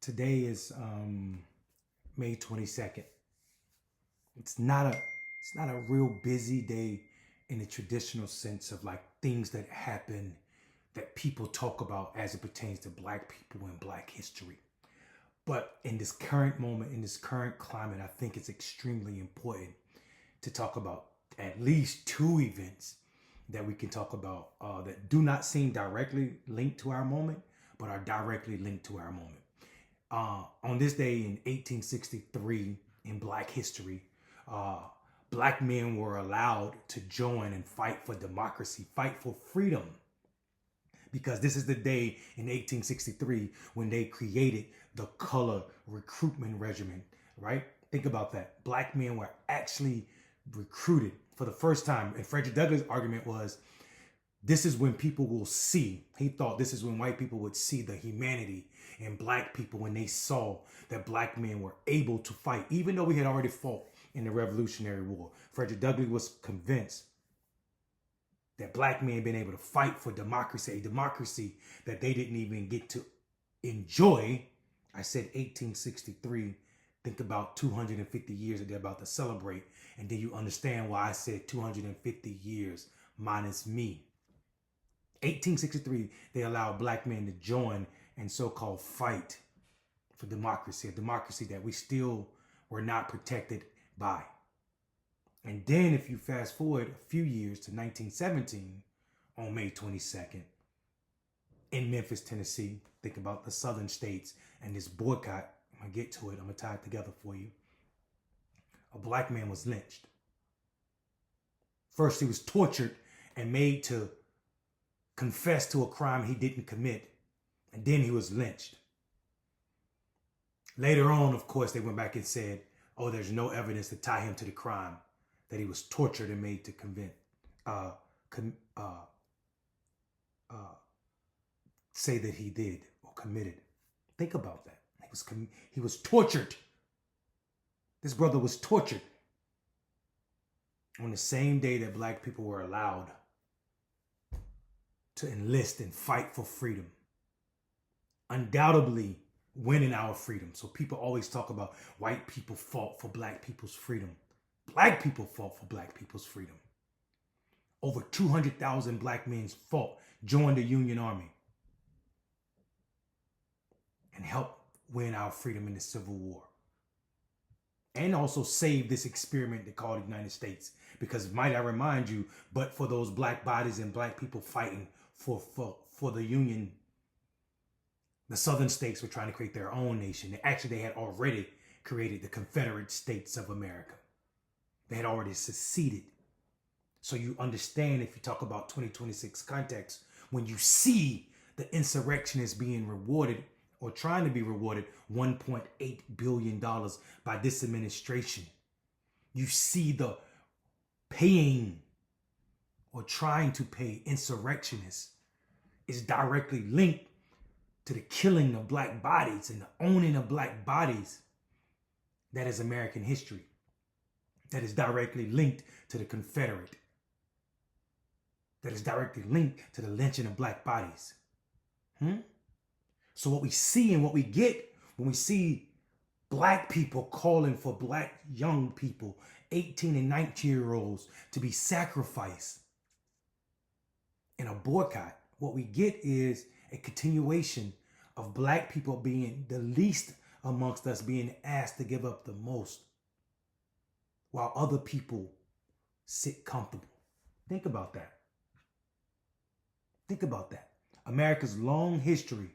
Today is May 22nd. It's not a real busy day in the traditional sense of like things that happen that people talk about as it pertains to black people and black history. But in this current moment, in this current climate, I think it's extremely important to talk about at least two events that we can talk about that do not seem directly linked to our moment, but are directly linked to our moment. On this day in 1863 in Black history, uh, Black men were allowed to join and fight for democracy, fight for freedom, because this is the day in 1863 when they created the color recruitment regiment, right? Think about that. Black men were actually recruited for the first time. And Frederick Douglass' argument was this is when people will see. He thought this is when white people would see the humanity in black people when they saw that black men were able to fight, even though we had already fought in the Revolutionary War. Frederick Douglass was convinced that black men being able to fight for democracy, a democracy that they didn't even get to enjoy. I said 1863. Think about 250 years that they're about to celebrate. And then you understand why I said 250 years minus me. 1863, they allowed black men to join and so-called fight for democracy, a democracy that we still were not protected by. And then if you fast forward a few years to 1917, on May 22nd, in Memphis, Tennessee, think about the southern states and this boycott. I'm going to get to it. I'm going to tie it together for you. A black man was lynched. First, he was tortured and made to confess to a crime he didn't commit. And then he was lynched. Later on, of course, they went back and said, oh, there's no evidence to tie him to the crime that he was tortured and made to say that he did or committed. Think about that. He was tortured. This brother was tortured on the same day that black people were allowed to enlist and fight for freedom. Undoubtedly winning our freedom. So people always talk about white people fought for black people's freedom. Black people fought for black people's freedom. Over 200,000 black men fought, joined the Union Army, and helped win our freedom in the Civil War. And also save this experiment they call the United States. Because might I remind you, but for those black bodies and black people fighting for the Union, the southern states were trying to create their own nation. They had already created the Confederate States of America. They had already seceded. So you understand, if you talk about 2026 context, when you see the insurrectionists being rewarded or trying to be rewarded $1.8 billion by this administration, you see the paying or trying to pay insurrectionists is directly linked to the killing of black bodies and the owning of black bodies. That is American history. That is directly linked to the Confederate. That is directly linked to the lynching of black bodies. So what we see and what we get when we see black people calling for black young people, 18 and 19-year-olds, to be sacrificed in a boycott, what we get is a continuation of black people being the least amongst us, being asked to give up the most, while other people sit comfortable. Think about that. Think about that. America's long history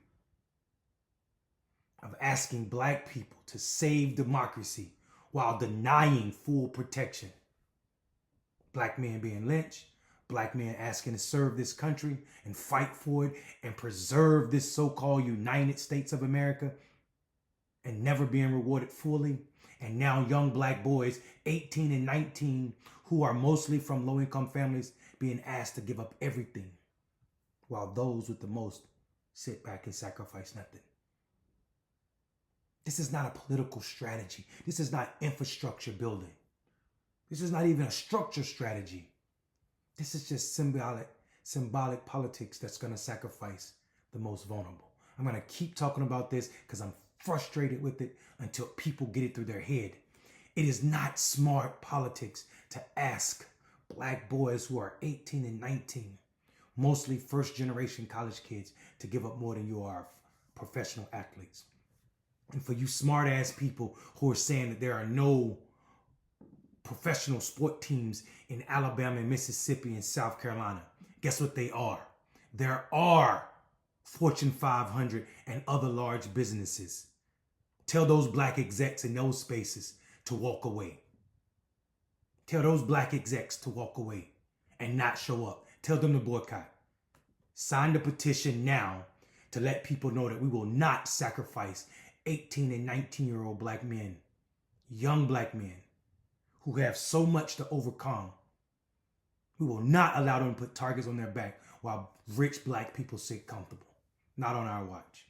of asking black people to save democracy while denying full protection. Black men being lynched, black men asking to serve this country and fight for it and preserve this so-called United States of America, and never being rewarded fully. And now young black boys, 18 and 19, who are mostly from low-income families, being asked to give up everything, while those with the most sit back and sacrifice nothing. This is not a political strategy. This is not infrastructure building. This is not even a structure strategy. This is just symbolic politics that's going to sacrifice the most vulnerable. I'm going to keep talking about this because I'm frustrated with it until people get it through their head. It is not smart politics to ask black boys who are 18 and 19, mostly first generation college kids, to give up more than you are professional athletes. And for you smart ass people who are saying that there are no professional sport teams in Alabama, Mississippi, and South Carolina, guess what they are? There are Fortune 500 and other large businesses. Tell those black execs in those spaces to walk away. Tell those black execs to walk away and not show up. Tell them to boycott. Sign the petition now to let people know that we will not sacrifice 18 and 19-year-old black men, young black men who have so much to overcome. We will not allow them to put targets on their back while rich black people sit comfortable. Not on our watch.